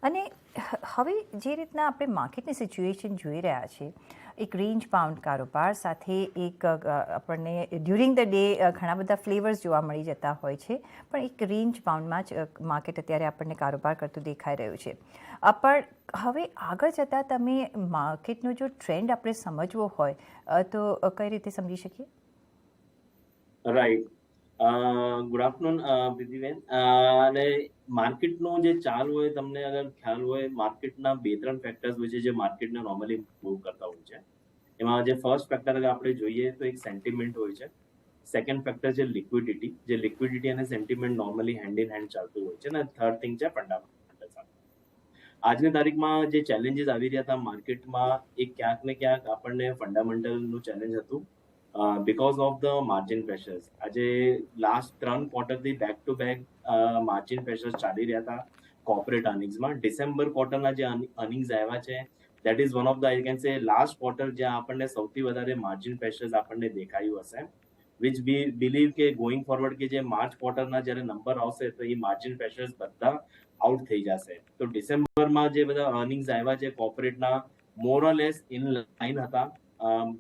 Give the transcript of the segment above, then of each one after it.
અને હવે જે રીતના આપણે માર્કેટની સિચ્યુએશન જોઈ રહ્યા છે, એક રેન્જ બાઉન્ડ કારોબાર સાથે એક આપણને ડ્યુરિંગ ધ ડે ઘણા બધા ફ્લેવર્સ જોવા મળી જતા હોય છે, પણ એક રેન્જ બાઉન્ડમાં જ માર્કેટ અત્યારે આપણને કારોબાર કરતું દેખાઈ રહ્યું છે. પણ હવે આગળ જતાં તમે માર્કેટનો જો ટ્રેન્ડ આપણે સમજવો હોય તો કઈ રીતે સમજી શકીએ? રાઈટ. Good afternoon Pritiben. અને માર્કેટનો જે ચાલ હોય, તમને અગર ખ્યાલ હોય, માર્કેટના 2-3 ફેક્ટર્સ હોય છે જે માર્કેટને નોર્મલી મૂવ કરતા હોય છે. એમાં જે ફર્સ્ટ ફેક્ટર અગર આપણે જોઈએ તો એક સેન્ટિમેન્ટ હોય છે. સેકન્ડ ફેક્ટર છે લિક્વિડિટી, જે લિક્વિડિટી અને sentiment normally hand in hand ચાલતું હોય છે. અને થર્ડ થિંગ છે ફંડામેન્ટલ. આજની તારીખમાં જે ચેલેન્જીસ આવી રહ્યા હતા માર્કેટમાં, એ ક્યાંક ને ક્યાંક આપણને ફંડામેન્ટલનું ચેલેન્જ હતું because of the margin pressures. આજે લાસ્ટ 3 ક્વાર્ટરથી back to back margin pressures ચાલી રહ્યા હતા કોર્પોરેટ અર્નિંગ્સમાં. ડિસેમ્બર ક્વાર્ટરના જે અર્નિંગ્સ આવ્યા છે, that is one of the I can say last quarter જ્યાં આપણને સૌથી વધારે માર્જિન પ્રેશર્સ આપણને દેખાયું હશે. વિચ બી બિલીવ કે ગોઈંગ ફોરવર્ડ કે જે માર્ચ ક્વાર્ટરના જ્યારે નંબર આવશે તો એ માર્જિન પ્રેશર્સ બધા આઉટ થઈ જશે. તો ડિસેમ્બરમાં જે બધા અર્નિંગ્સ આવ્યા છે કોર્પોરેટના, more or less in line હતા.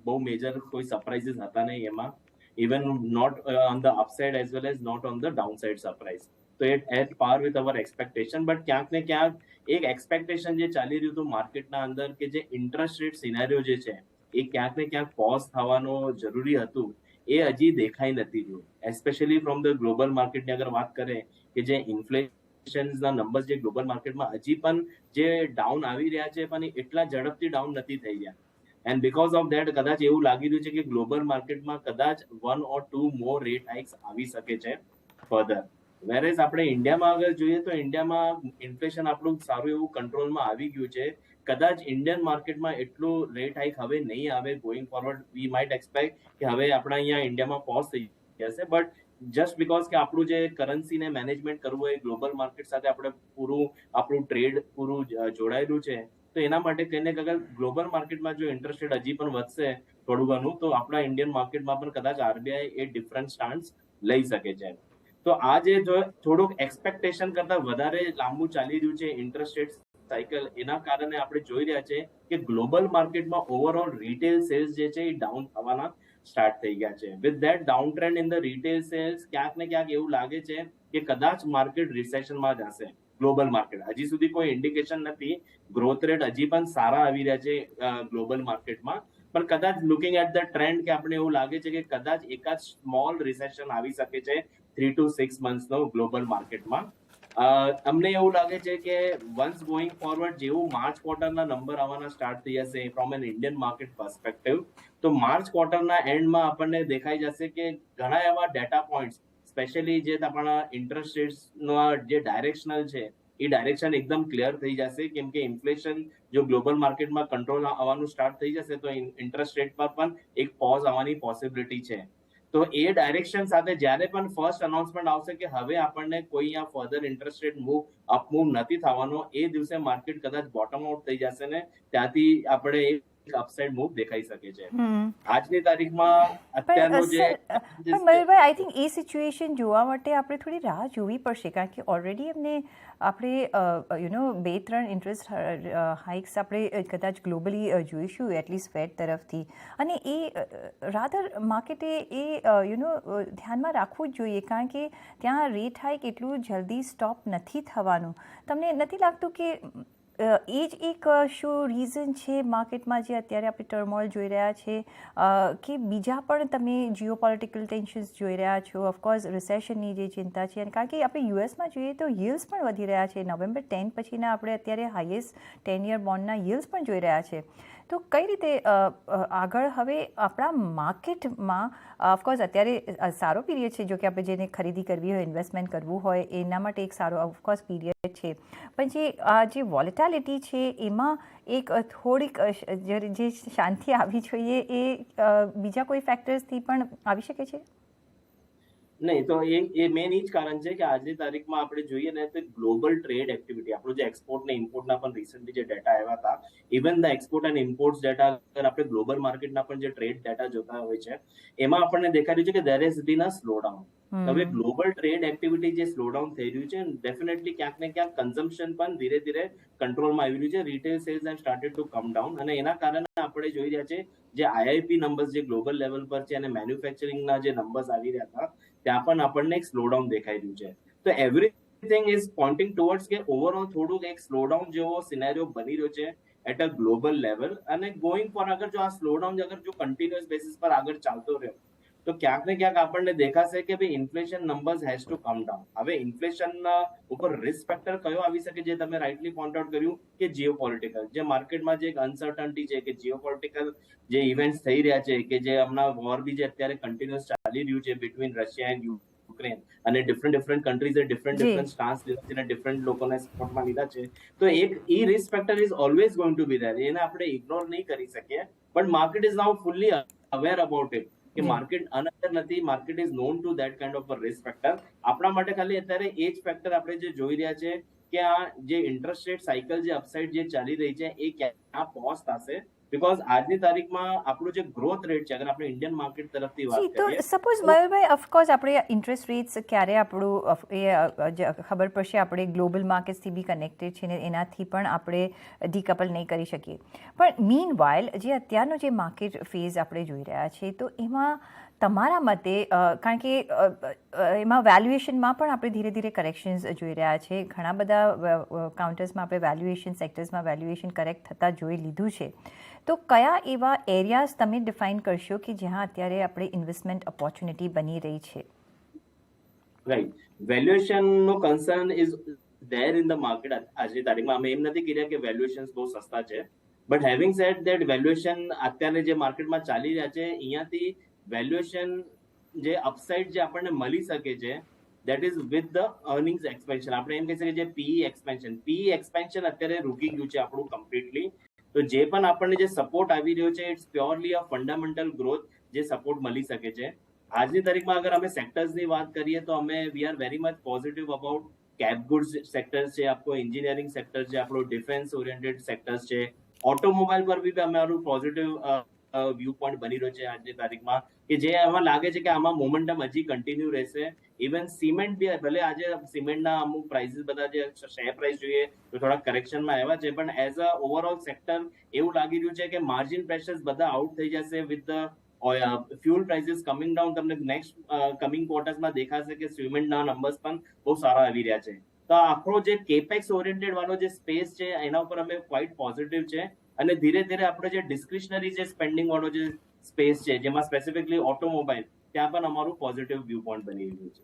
બહુ મેજર કોઈ સરપ્રાઇઝીસ હતા નહીં એમાં. Even not on the upside as well as not on the downside surprise. તો it at par with our expectation. But ક્યાંક ને ક્યાંક એક એક્સપેક્ટેશન જે ચાલી રહ્યું હતું માર્કેટના અંદર કે જે ઇન્ટરેસ્ટ રેટ સિનેરિયો જે છે એ ક્યાંક ને ક્યાંક પોઝ થવાનો જરૂરી હતું, એ હજી દેખાઈ નથી રહ્યું. એસ્પેશિયલી ફ્રોમ ધ ગ્લોબલ માર્કેટની અગર વાત કરીએ કે જે ઇન્ફ્લેશનના નંબર્સ જે ગ્લોબલ માર્કેટમાં હજી પણ જે ડાઉન આવી રહ્યા છે, પણ એટલા ઝડપથી ડાઉન નથી થઈ રહ્યા. એન્ડ બીકોઝ ઓફ ધેટ કદાચ એવું લાગી રહ્યું છે કે ગ્લોબલ માર્કેટમાં કદાચ 1 or 2 મોર રેટ હાઇક્સ આવી શકે છે ફર્ધર. વેરેઝ આપણે ઇન્ડિયામાં અગર જોઈએ તો ઇન્ડિયામાં ઇન્ફ્લેશન આપણું સારું એવું કંટ્રોલમાં આવી ગયું છે. કદાચ ઇન્ડિયન માર્કેટમાં એટલું રેટ હાઇક હવે નહીં આવે going forward. We might expect કે હવે આપણા અહીંયા ઇન્ડિયામાં પોઝ થઈ જશે. બટ જસ્ટ બીકોઝ કે આપણું જે કરન્સીને મેનેજમેન્ટ કરવું હોય ગ્લોબલ માર્કેટ સાથે આપણે પૂરું આપણું ટ્રેડ પૂરું જોડાયેલું છે, તો એના માટે કહીને કે અગર ગ્લોબલ માર્કેટમાં જો ઇન્ટરેસ્ટ રેટ હજી પણ વધશે થોડું ઘણું, તો આપણા ઇન્ડિયન માર્કેટમાં પણ કદાચ આરબીઆઈ એ ડિફરન્ટ સ્ટાન્સ લઈ શકે છે. તો આ જે જો થોડુંક એક્સપેક્ટેશન કરતા વધારે લાંબુ ચાલી રહ્યું છે ઇન્ટરેસ્ટ રેટ સાયકલ, એના કારણે આપણે જોઈ રહ્યા છે કે ગ્લોબલ માર્કેટમાં ઓવરઓલ રિટેલ સેલ્સ જે છે એ ડાઉન થવાના સ્ટાર્ટ થઈ ગયા છે. With that down trend in the retail sales, ક્યાંક ને ક્યાંક એવું લાગે છે કે કદાચ માર્કેટ રિસેશનમાં જશે. ગ્લોબલ માર્કેટ હજી સુધી કોઈ ઇન્ડિકેશન નથી. ગ્રોથ રેટ હજી પણ સારા આવી રહ્યા છે ગ્લોબલ માર્કેટમાં. પણ કદાચ લુકિંગ એટ ધ ટ્રેન્ડ કે આપણે એવું લાગે છે કે કદાચ એકાદ સ્મોલ રિસેશન આવી શકે છે 3 to 6 મંથનો ગ્લોબલ માર્કેટમાં. અમને એવું લાગે છે કે વન્સ ગોઈંગ ફોરવર્ડ જેવું માર્ચ ક્વાર્ટરના નંબર આવવાના સ્ટાર્ટ થઈ જશે from N Indian market perspective, તો માર્ચ ક્વાર્ટરના એન્ડમાં આપણને દેખાઈ જશે કે ઘણા એવા ડેટા પોઈન્ટ્સ, સ્પેશિયલી જે આપણા ઇન્ટરેસ્ટ રેટ્સનો જે ડાયરેક્શનલ છે એ ડાયરેક્શન એકદમ ક્લિયર થઈ જશે. કેમ કે ઇન્ફ્લેશન જો ગ્લોબલ માર્કેટમાં કંટ્રોલ આવવાનું સ્ટાર્ટ થઈ જશે તો ઇન્ટરેસ્ટ રેટ પર પણ એક પોઝ આવવાની પોસિબિલિટી છે. તો એ ડાયરેક્શન સાથે જ્યારે પણ ફર્સ્ટ અનાઉન્સમેન્ટ આવશે કે હવે આપણને કોઈ આ further interest rate move upmove નથી થવાનો, એ દિવસે માર્કેટ કદાચ બોટમ આઉટ થઈ જશે ને ત્યાંથી આપણે એક અપસાઇડ મૂવ દેખાઈ શકે છે. આજની તારીખમાં અત્યારનો જે પણ મયુરભાઈ, આઈ થિંક એ સિચ્યુએશન જોવા માટે આપણે થોડી રાહ જોવી પડશે, કારણ કે ઓલરેડી એમને આપણે 2-3 ઇન્ટરેસ્ટ હાઇક્સ આપણે કદાચ ગ્લોબલી જોઈશું એટલીસ્ટ ફેડ તરફથી. અને એ રાધર માર્કેટે એ ધ્યાનમાં રાખવું જ જોઈએ, કારણ કે ત્યાં રેટ હાઇક એટલું જલ્દી સ્ટોપ નથી થવાનું. તમને નથી લાગતું કે એ જ એક શું રીઝન છે માર્કેટમાં જે અત્યારે આપણે ટર્મોઇલ જોઈ રહ્યા છે, કે બીજા પણ તમે જીઓ પોલિટિકલ ટેન્શન્સ જોઈ રહ્યા છો, ઓફકોર્સ રિસેશનની જે ચિંતા છે? કારણ કે આપણે યુએસમાં જોઈએ તો યીલ્ડ્સ પણ વધી રહ્યા છે. નવેમ્બર 10 પછીના આપણે અત્યારે હાઈએસ્ટ 10-year બોન્ડના યીલ્ડ્સ પણ જોઈ રહ્યા છે. તો કઈ રીતે આગળ હવે આપણા માર્કેટમાં, ઓફકોર્સ અત્યારે સારો પીરિયડ છે, જો કે આપણે જેને ખરીદી કરવી હોય, ઇન્વેસ્ટમેન્ટ કરવું હોય, એના માટે એક સારો ઓફકોર્સ પીરિયડ છે. પણ જે વોલેટાલિટી છે એમાં એક થોડીક જે શાંતિ આવવી જોઈએ, એ બીજા કોઈ ફેક્ટર્સથી પણ આવી શકે છે? નહીં તો એ મેન ઈ જ કારણ છે કે આજની તારીખમાં આપણે જોઈએ ને તો ગ્લોબલ ટ્રેડ એક્ટિવિટી આપણું જે એક્સપોર્ટ ને ઇમ્પોર્ટના પણ રિસન્ટલી જે ડેટા આવ્યા હતા, even the export and imports data અગર આપણે ગ્લોબલ માર્કેટના પણ જે ટ્રેડ ડેટા જોતા હોય છે, એમાં આપણને દેખાઈ રહ્યું છે કે there is bin a slow down. હવે ગ્લોબલ ટ્રેડ એક્ટિવિટી જે સ્લો ડાઉન થઈ રહ્યું છે, ડેફિનેટલી ક્યાંક ને ક્યાંક કન્ઝમ્પશન પણ ધીરે ધીરે કંટ્રોલમાં આવી રહ્યું છે. Retail sales have started to come down, અને એના કારણે આપણે જોઈ રહ્યા છે જે આઈઆઈપી નંબર્સ જે ગ્લોબલ લેવલ પર છે અને મેન્યુફેક્ચરિંગના જે નંબર્સ આવી રહ્યા હતા, ત્યાં પણ આપણને એક સ્લોડાઉન દેખાઈ રહ્યું છે. તો એવરીથિંગ ઇઝ પોઇન્ટિંગ ટુવર્ડ્સ કે ઓવરઓલ થોડુંક એક સ્લોડાઉન જેવો સિનેરિયો બની રહ્યો છે એટ અ ગ્લોબલ લેવલ. અને ગોઈંગ ફોર અગર જો આ સ્લોડાઉન અગર જો કન્ટિન્યુઅસ બેસિસ પર આગળ ચાલતો રહ્યો તો ક્યાંક ને ક્યાંક આપણને દેખાશે કે ભાઈ inflation numbers has to come down. હવે ઇન્ફ્લેશન ઉપર રિસ્ક ફેક્ટર કયો આવી શકે, જે તમે રાઇટલી પોઈન્ટ આઉટ કર્યું કે જીઓપોલિટિકલ, જે માર્કેટમાં જે એક અનસર્ટનિટી છે કે જીઓપોલિટિકલ જે ઇવેન્ટ્સ થઈ રહ્યા છે, કે જે હમણાં વોર બી જે અત્યારે કન્ટિન્યુઅસ ચાલી રહ્યું છે બિટવીન રશિયા એન્ડ યુક્રેન, અને ડિફરન્ટ કન્ટ્રીઝે ડિફરન્ટ સ્ટાન્સ લીધા છે અને ડિફરન્ટ લોકોને સપોર્ટમાં લીધા છે, તો એક ઈ risk factor is always going to be there. એને આપણે ઇગ્નોર નહીં કરી શકીએ, but market is now fully aware about it કે માર્કેટ અનઅવેર નથી, market is known to that kind of a risk factor. આપણા માટે ખાલી અત્યારે એ જ ફેક્ટર આપણે જે જોઈ રહ્યા છે કે આ જે ઇન્ટરેસ્ટ રેટ સાયકલ જે અપસાઇડ જે ચાલી રહી છે એ ક્યાં પોઝ થશે. બીકોઝ આજની તારીખમાં આપણું જે ગ્રોથ રેટ છે, અગર આપણે ઇન્ડિયન માર્કેટ તરફથી વાત તો કરીએ સપોઝ મયુરભાઈ, ઓફકોર્સ આપણે ઇન્ટરેસ્ટ રેટ્સ ક્યારે આપણું ખબર પડશે, આપણે ગ્લોબલ માર્કેટ્સથી બી કનેક્ટેડ છે ને એનાથી પણ આપણે ડીકપલ નહીં કરી શકીએ. પણ મીન વાઇલ જે અત્યારનો જે માર્કેટ ફેઝ આપણે જોઈ રહ્યા છીએ, તો એમાં તમારા મતે, કારણ કે એમાં વેલ્યુએશનમાં પણ આપણે ધીરે ધીરે કરેક્શન્સ જોઈ રહ્યા છે, ઘણા બધા કાઉન્ટર્સમાં આપણે વેલ્યુએશન સેક્ટર્સમાં વેલ્યુએશન કરેક્ટ થતાં જોઈ લીધું છે, તો કયા એવા એરિયાઝ તમે ડિફાઇન કરશો કે જ્યાં અત્યારે આપણે ઇન્વેસ્ટમેન્ટ ઓપોર્ચ્યુનિટી બની રહી છે? રાઈટ, વેલ્યુએશનનો concern is there in the market. આજની તારીખમાં અમે એમ નથી કર્યા કે વેલ્યુએશન્સ બહુ સસ્તા છે, but having said that valuation અત્યારે જે માર્કેટમાં ચાલી રહ્યા છે, અહીંયાથી વેલ્યુએશન જે અપસાઇડ જે આપણને મળી શકે છે, that is with the earnings expansion. આપણે એમ કહી શકીએ જે પીઈ એક્સપેન્શન અત્યારે રૂકી ગયું છે આપણું કમ્પ્લીટલી. તો જે પણ આપણને જે સપોર્ટ આવી રહ્યો છે, it's purely a fundamental growth જે સપોર્ટ મળી શકે છે. આજની તારીખમાં અગર અમે સેક્ટર્સની વાત કરીએ તો અમે we are very much positive about cap goods sectors છે, આપણો એન્જિનિયરિંગ સેક્ટર છે, આપણો ડિફેન્સ ઓરિએન્ટેડ સેક્ટર્સ છે, ઓટોમોબાઈલ પર બી અમારું પોઝિટિવ વ્યૂ પોઈન્ટ બની રહ્યો છે આજની તારીખમાં, કે જે આમાં લાગે છે કે આમાં મોમેન્ટમ હજી કન્ટિન્યુ રહેશે. ઇવન સિમેન્ટ બી, ભલે આજે સિમેન્ટના અમુક પ્રાઇસીસ બધા જે શેર પ્રાઇસ જોઈએ તો થોડા કરેક્શનમાં આવ્યા છે, પણ એઝ અ ઓવરઓલ સેક્ટર એવું લાગી રહ્યું છે કે માર્જિન પ્રેશર્સ બધા આઉટ થઈ જશે with the fuel prices coming down. તમને નેક્સ્ટ કમિંગ ક્વાર્ટર્સમાં દેખાશે કે સિમેન્ટના નંબર્સ પણ બહુ સારા આવી રહ્યા છે. તો આપણો જે કેપેક્સ ઓરિએન્ટેડ વાળો જે સ્પેસ છે એના ઉપર અમે ક્વાઇટ પોઝિટિવ છે, અને ધીરે ધીરે આપણે જે ડિસ્ક્રિશનરી જે સ્પેન્ડિંગ વાળો જે સ્પેસ છે, જેમાં સ્પેસિફિકલી ઓટોમોબાઈલ, ત્યાં પણ અમારું પોઝિટિવ વ્યૂ પોઈન્ટ બની રહ્યું છે.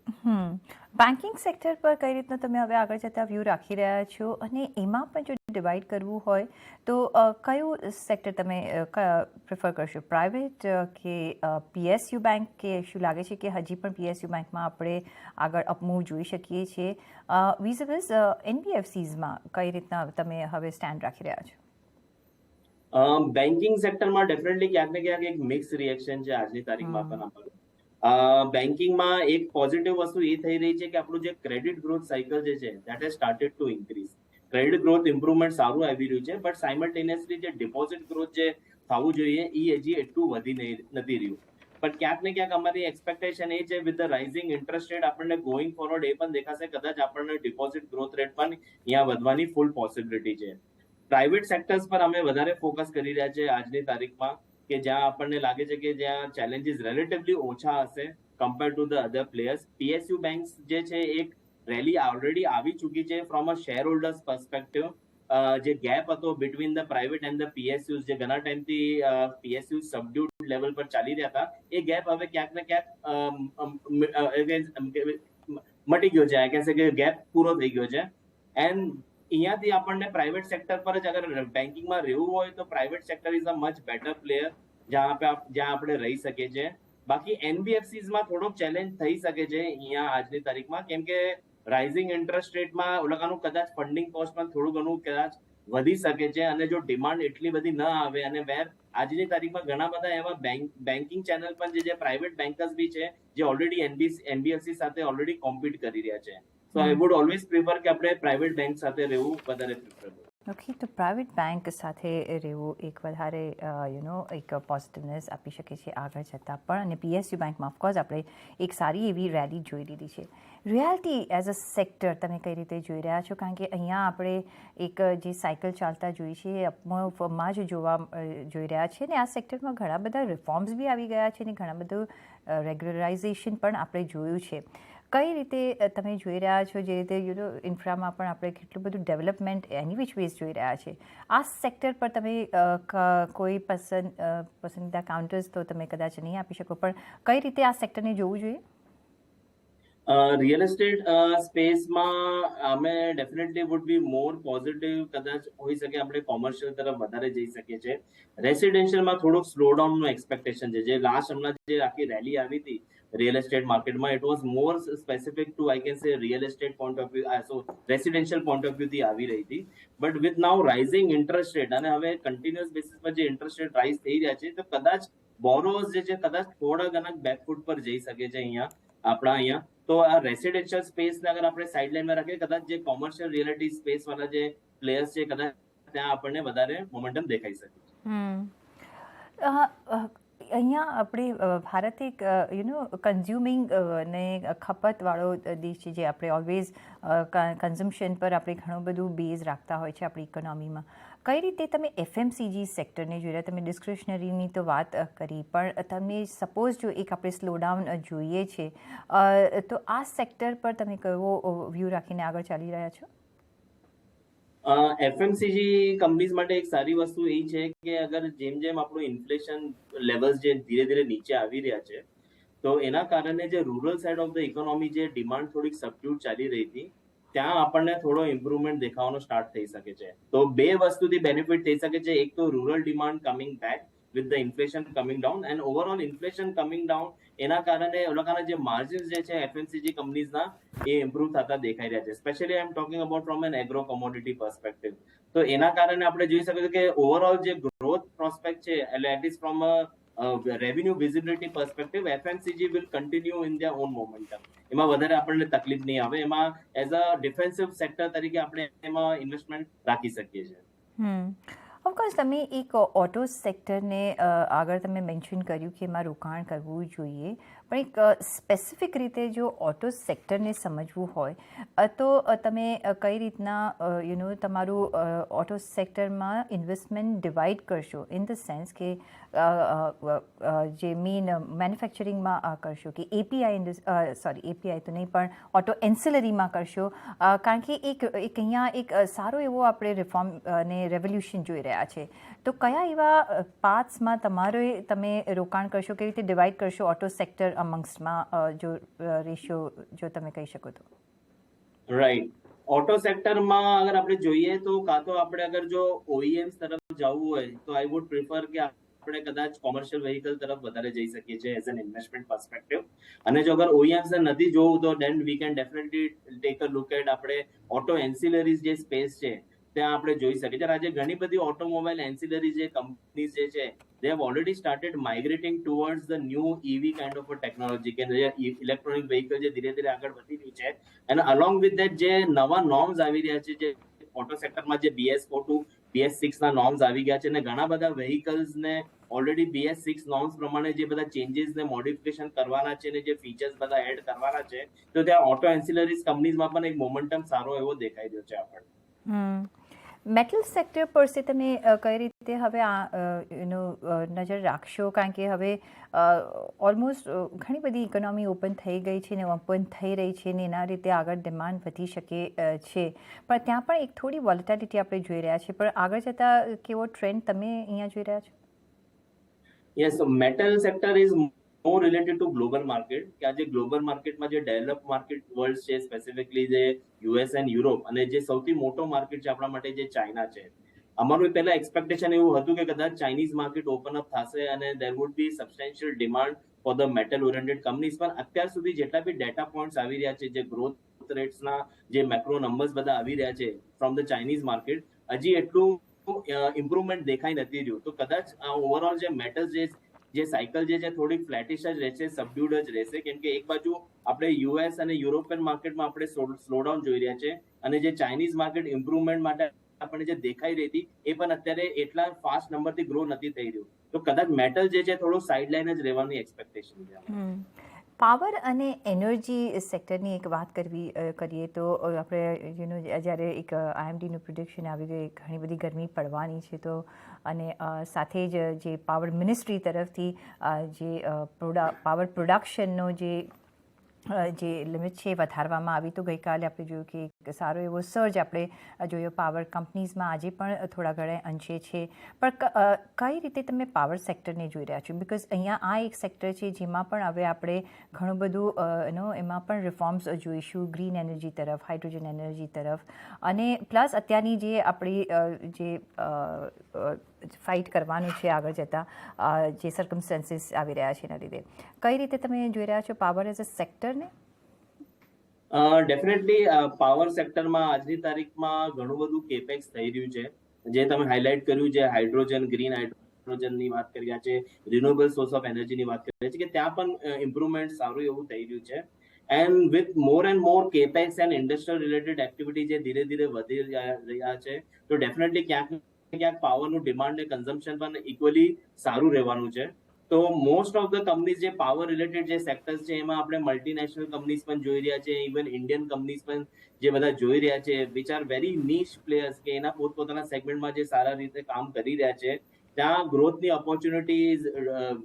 બેન્કિંગ સેક્ટર પર કઈ રીતના તમે હવે આગળ જતા વ્યૂ રાખી રહ્યા છો, અને એમાં પણ જો ડિવાઈડ કરવું હોય તો કયું સેક્ટર તમે પ્રિફર કરશો, પ્રાઇવેટ કે પીએસયુ બેંક, કે શું લાગે છે કે હજી પણ પીએસયુ બેંકમાં આપણે આગળ અપમૂવ જોઈ શકીએ છીએ? વિઝ એનબીએફસીઝમાં કઈ રીતના તમે હવે સ્ટેન્ડ રાખી રહ્યા છો? બેન્કિંગ સેક્ટરમાં ડેફિનેટલી ક્યાંક ને ક્યાંક એક મિક્સ રિએક્શન છે આજની તારીખમાં પણ અમારું. બેન્કિંગમાં એક પોઝિટિવ વસ્તુ એ થઈ રહી છે કે આપણું જે ક્રેડિટ ગ્રોથ સાયકલ જે છે that has started to increase. Credit growth improvement સારું આવી રહ્યું છે, બટ સાયમલ્ટેનિયસલી જે ડિપોઝિટ ગ્રોથ જે થવું જોઈએ એ હજી એટલું વધી નથી રહ્યું. પણ ક્યાંક ને ક્યાંક અમારી એક્સપેક્ટેશન એ છે with the rising interest rate આપણને ગોઈંગ ફોરવર્ડ એ પણ દેખાશે, કદાચ આપણને ડિપોઝિટ ગ્રોથ રેટ પણ અહીંયા વધવાની ફૂલ પોસિબિલિટી છે. પ્રાઇવેટ સેક્ટર્સ પર અમે વધારે ફોકસ કરી રહ્યા છે આજની તારીખમાં, કે જ્યાં આપણને લાગે છે કે જ્યાં ચેલેન્જીસ રિલેટિવલી ઓછા હશે compare to the other players. PSU banks જે છે એક રેલી ઓલરેડી આવી ચૂકી છે from a shareholders perspective. જે ગેપ હતો between the private and the PSUs, જે ઘણા ટાઈમથી પીએસયુ સબડ્યુડ લેવલ પર ચાલી રહ્યા હતા, એ ગેપ હવે ક્યાંક ને ક્યાંક મટી ગયો છે. આઈ કેન સે કે ગેપ પૂરો થઈ ગયો છે. એન્ડ અહીંયાથી આપણને પ્રાઇવેટ સેક્ટર પર જ અગર બેન્કિંગમાં રહેવું હોય તો private sector is a much better player જ્યાં આપણે રહી શકીએ છીએ. બાકી એનબીએફસીઝમાં થોડોક ચેલેન્જ થઈ શકે છે અહીંયા આજની તારીખમાં, કેમ કે રાઇઝિંગ ઇન્ટરેસ્ટ રેટમાં ઓલકાનું કદાચ ફંડિંગ કોસ્ટ પણ થોડું ઘણું કદાચ વધી શકે છે, અને જો ડિમાન્ડ એટલી બધી ન આવે, અને આજની તારીખમાં ઘણા બધા એવા બેન્કિંગ ચેનલ પણ જે પ્રાઇવેટ બેન્કર્સ બી છે, જે ઓલરેડી એનબીએફસી સાથે ઓલરેડી કોમ્પીટ કરી રહ્યા છે. સો આઈ વુડ ઓલવેઝ પ્રિફર કે આપણે પ્રાઇવેટ બેંક સાથે રહેવું વધારે પ્રિફરેબલ. ઓકે, તો પ્રાઇવેટ બેંક સાથે રહેવું એક વધારે એક પોઝિટિવનેસ આપી શકે છે આગળ જતાં પણ. અને પીએસયુ બેંકમાં ઓફકોર્સ આપણે એક સારી એવી રેલી જોઈ લીધી છે. રિયાલિટી એઝ અ સેક્ટર તમે કઈ રીતે જોઈ રહ્યા છો? કારણ કે અહીંયા આપણે એક જે સાયકલ ચાલતા જોઈ છે એ અપમાં જ જોઈ રહ્યા છે, ને આ સેક્ટરમાં ઘણા બધા રિફોર્મ્સ બી આવી ગયા છે, ને ઘણા બધું રેગ્યુલરાઇઝેશન પણ આપણે જોયું છે. કઈ રીતે તમે જોઈ રહ્યા છો? જે રીતે ઇન્ફ્રામાં પણ આપણે કેટલું બધું ડેવલપમેન્ટ એની વિચ વેઝ જોઈ રહ્યા છે, આ સેક્ટર પર તમે કોઈ પસંદીદા કાઉન્ટર્સ તો તમે કદાચ નહીં આપી શકો, પણ કઈ રીતે આ સેક્ટરને જોવું જોઈએ? રિયલ એસ્ટેટ સ્પેસમાં અમે definitely would be more positive. કદાચ હોઈ શકે આપણે કોમર્શિયલ તરફ વધારે જઈ શકીએ છીએ. રેસિડેન્શિયલમાં થોડુંક સ્લોડાઉનનું એક્સપેક્ટેશન છે. જે લાસ્ટ હમણાં જે આખી રેલી આવી હતી રિયલ એસ્ટેટ માર્કેટમાં, it was more specific to I can say real estate point of view, so residential point of વ્યૂથી આવી રહી હતી. But with now rising interest rate, અને હવે કન્ટિન્યુઅસ બેસિસ પર જે ઇન્ટરેસ્ટ રેટ રાઇઝ થઈ રહ્યા છે, તો કદાચ બોરોઅર્સ જે છે કદાચ થોડા ઘણા બેકફૂટ પર જઈ શકે છે આપણા અહીંયા. તો આ રેસિડેન્શિયલ સ્પેસને અગર આપણે સાઇડલાઇનમાં રાખીએ, કદાચ જે કોમર્શિયલ રિયલિટી સ્પેસ વાળા જે પ્લેયર્સ છે, કદાચ ત્યાં આપણને વધારે મોમેન્ટમ દેખાઈ શકે છે. અહીંયા આપણે ભારત એક કન્ઝ્યુમિંગ ને ખપતવાળો દેશ છે, જે આપણે ઓલવેઝ કન્ઝમ્પશન પર આપણે ઘણું બધું બેઝ રાખતા હોય છે આપણી ઇકોનોમીમાં. કઈ રીતે તમે એફએમસીજી સેક્ટરને જોઈ રહ્યા? તમે ડિસ્ક્રિશનરીની તો વાત કરી, પણ તમે સપોઝ જો એક આપણે સ્લોડાઉન જોઈએ છે, તો આ સેક્ટર પર તમે કયો વ્યૂ રાખીને આગળ ચાલી રહ્યા છો? એફએમસીજી કંપનીઝ માટે એક સારી વસ્તુ એ છે કે અગર જેમ જેમ આપણું ઇન્ફ્લેશન લેવલ્સ જે ધીરે ધીરે નીચે આવી રહ્યા છે, તો એના કારણે જે rural side of the economy જે ડિમાન્ડ થોડીક સબડ્યુડ ચાલી રહી હતી, ત્યાં આપણને થોડો ઇમ્પ્રુવમેન્ટ દેખાવાનો સ્ટાર્ટ થઈ શકે છે. તો બે વસ્તુથી બેનિફિટ થઈ શકે છે. એક તો rural demand coming back with the inflation coming down, and overall inflation coming down, એના કારણે એ લોકોના જે માર્જિન્સ જે છે એફએમસીજી કંપનીઝના એ ઇમ્પ્રુવ થતા દેખાઈ રહ્યા છે. Specially I am talking about from an agro commodity perspective. તો એના કારણે આપણે જોઈ શકીએ છીએ કે ઓવરઓલ જે ગ્રોથ પ્રોસ્પેક્ટ છે, એટલે at least from revenue visibility perspective, FMCG will continue in their on momentum. એમાં વધારે આપણને તકલીફ નહીં આવે. એમાં એઝ અ ડિફેન્સિવ સેક્ટર તરીકે આપણે એમાં ઇન્વેસ્ટમેન્ટ રાખી શકીએ છીએ. ઓફકોર્સ તમે એક ઓટો સેક્ટરને આગળ તમે મેન્શન કર્યું કે એમાં રોકાણ કરવું જોઈએ, પણ એક સ્પેસિફિક રીતે જો ઓટો સેક્ટરને સમજવું હોય તો તમે કઈ રીતના તમારું ઓટો સેક્ટરમાં ઇન્વેસ્ટમેન્ટ ડિવાઈડ કરશો? ઇન ધ સેન્સ કે જે મેઇન મેન્યુફેક્ચરિંગમાં કરશો, કે એપીઆઈ તો નહીં, પણ ઓટો એન્સિલરીમાં કરશો? કારણ કે એક અહીંયા એક સારો એવો આપણે રિફોર્મ અને રેવોલ્યુશન જોઈ રહ્યા છે. તો કયા એવા પાર્ટ્સમાં તમે રોકાણ કરશો? કેવી રીતે ડિવાઈડ કરશો ઓટો સેક્ટર અમંગ્સમાં, જો રેશિયો જો તમે કહી શકો તો? રાઈટ. ઓટો સેક્ટરમાં અગર આપણે જોઈએ તો કાં તો આપણે અગર જો ઓઈએમ્સ તરફ જવું હોય, તો આઈ વુડ પ્રિફર કે આપણે કદાચ કોમર્શિયલ વેહિકલ તરફ વધારે જઈ શકીએ છીએ એઝ એન ઇન્વેસ્ટમેન્ટ પર્સપેક્ટિવ. અને જો અગર ઓઈએમ્સ નથી જોવું, તો then we can definitely take a look at આપણે ઓટો એન્સિલરીઝ જે સ્પેસ છે ત્યાં આપણે જોઈ શકીએ છીએ. આજે ઘણી બધી ઓટોમોબાઈલ એન્સિલરી જે કંપનીઝ જે છે, they have already started migrating towards the new EV kind of a technology, કે જે ઇલેક્ટ્રોનિક વેહિકલ જે ધીરે ધીરે આગળ વધી રહી છે. અને અલોંગ વિથ ધેટ જે નવા નોર્મ્સ આવી રહ્યા છે, જે ઓટો સેક્ટરમાં જે BS4 BS6 ના નોર્મ્સ આવી ગયા છે, અને ઘણા બધા વેહિકલ્સને ઓલરેડી BS6 નોર્મ્સ પ્રમાણે જે બધા ચેન્જીસ ને મોડિફિકેશન કરવાના છે, અને જે ફીચર્સ બધા એડ કરવાના છે, તો ત્યાં ઓટો એન્સિલરીઝ કંપનીઝમાં પણ એક મોમેન્ટમ સારો એવો દેખાઈ રહ્યો છે આપણને. મેટલ સેક્ટર પર સે તમે કઈ રીતે હવે નજર રાખશો? કારણ કે હવે ઓલમોસ્ટ ઘણી બધી ઇકોનોમી ઓપન થઈ ગઈ છે, ને ઓપન થઈ રહી છે, ને એના રીતે આગળ ડિમાન્ડ વધી શકે છે, પણ ત્યાં પણ એક થોડી વોલેટિલિટી આપણે જોઈ રહ્યા છીએ. પણ આગળ જતાં કેવો ટ્રેન્ડ તમે અહીંયા જોઈ રહ્યા છો? Yes, metal sector is more related to global market. કે આજે ગ્લોબલ માર્કેટમાં જે ડેવલપ માર્કેટ વર્લ્ડ છે, સ્પેસિફિકલી જે યુએસ એન્ડ યુરોપ, અને જે સૌથી મોટો માર્કેટ છે આપણા માટે જે ચાઇના છે, અમારું પહેલા એક્સપેક્ટેશન એવું હતું કે કદાચ ચાઇનીઝ માર્કેટ ઓપન અપ થશે અને there would be substantial demand for the metal oriented companies. પણ અત્યાર સુધી જેટલા બી ડેટા પોઈન્ટ્સ આવી રહ્યા છે, જે ગ્રોથ રેટ્સના જે મેક્રો નંબર્સ બધા આવી રહ્યા છે ફ્રોમ ધ ચાઇનીઝ માર્કેટ, હજી એટલું ઇમ્પ્રુવમેન્ટ દેખાઈ નથી રહ્યું. તો કદાચ ઓવરઓલ જે મેટલ્સ જે સાયકલ જે છે થોડીક ફ્લેટિશ જ રહેશે, સબડ્યુડ જ રહેશે, કેમ કે એક બાજુ આપણે યુએસ અને યુરોપિયન માર્કેટમાં આપણે સ્લોડાઉન જોઈ રહ્યા છે, અને જે ચાઇનીઝ માર્કેટ ઇમ્પ્રુવમેન્ટ માટે આપણને જે દેખાઈ રહી હતી એ પણ અત્યારે એટલા ફાસ્ટ નંબરથી ગ્રો નથી થઈ રહ્યું. તો કદાચ મેટલ જે છે થોડું સાઇડલાઇન જ રહેવાની એક્સપેક્ટેશન છે. પાવર અને એનર્જી સેક્ટરની એક વાત કરીએ તો આપણે જ્યારે એક આઈએમડીનું પ્રિડિક્શન આવી ગયું, ઘણી બધી ગરમી પડવાની છે, તો અને સાથે જ જે પાવર મિનિસ્ટ્રી તરફથી જે પાવર પ્રોડક્શનનો જે લિમિટ છે વધારવામાં આવી. તો ગઈકાલે આપણે જોયું કે એક સારો એવો સર્જ આપણે જોયો પાવર કંપનીઝમાં, આજે પણ થોડા ઘણા અંશે છે. પણ કઈ રીતે તમે પાવર સેક્ટરને જોઈ રહ્યા છો? બિકોઝ અહીંયા આ એક સેક્ટર છે જેમાં પણ હવે આપણે ઘણું બધું એમાં પણ રિફોર્મ્સ જોઈશું, ગ્રીન એનર્જી તરફ, હાઇડ્રોજન એનર્જી તરફ, અને પ્લસ અત્યારની જે આપણી જે ફાઇટ કરવાનું છે આગળ જતાં, જે સર્કમસ્ટન્સીસ આવી રહ્યા છે એના લીધે, કઈ રીતે તમે જોઈ રહ્યા છો પાવર એઝ અ સેક્ટરને? ડેફિનેટલી પાવર સેક્ટરમાં આજની તારીખમાં ઘણું બધું કેપેક્સ થઈ રહ્યું છે. જે તમે હાઇલાઇટ કર્યું છે, હાઇડ્રોજન, ગ્રીન હાઇડ્રોજનની વાત કર્યા છે, રિન્યુએબલ સોર્સ ઓફ એનર્જીની વાત કરીએ છીએ, કે ત્યાં પણ ઇમ્પ્રુવમેન્ટ સારું એવું થઈ રહ્યું છે. And with more and more capex and industrial related activity જે ધીરે ધીરે વધી રહ્યા છે, તો ડેફિનેટલી ક્યાંક ને ક્યાંક પાવરનું ડિમાન્ડ અને કન્ઝમ્પશન પણ ઇક્વલી સારું રહેવાનું છે. તો મોસ્ટ ઓફ ધ કંપનીઝ જે પાવર રિલેટેડ જે સેક્ટર્સ છે એમાં આપણે મલ્ટીનેશનલ કંપનીઝ પણ જોઈ રહ્યા છે, ઇવન ઇન્ડિયન કંપનીઝ પણ જે બધા જોઈ રહ્યા છે, વિચ આર વેરી નીશ પ્લેયર્સ, કે એના પોતપોતાના સેગમેન્ટમાં જે સારા રીતે કામ કરી રહ્યા છે, ત્યાં ગ્રોથની opportunity is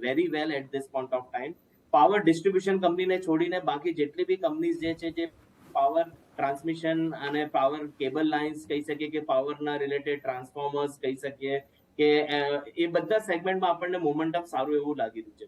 very well at this point of time. Power distribution કંપનીને છોડીને બાકી જેટલી બી કંપનીઝ જે છે, જે પાવર ટ્રાન્સમિશન અને પાવર કેબલ લાઇન્સ કહી શકીએ, કે પાવરના રિલેટેડ ટ્રાન્સફોર્મર્સ કહી શકીએ, કે એ બધા સેગમેન્ટમાં આપણને મોમેન્ટમ સારું એવું લાગી રહ્યું છે.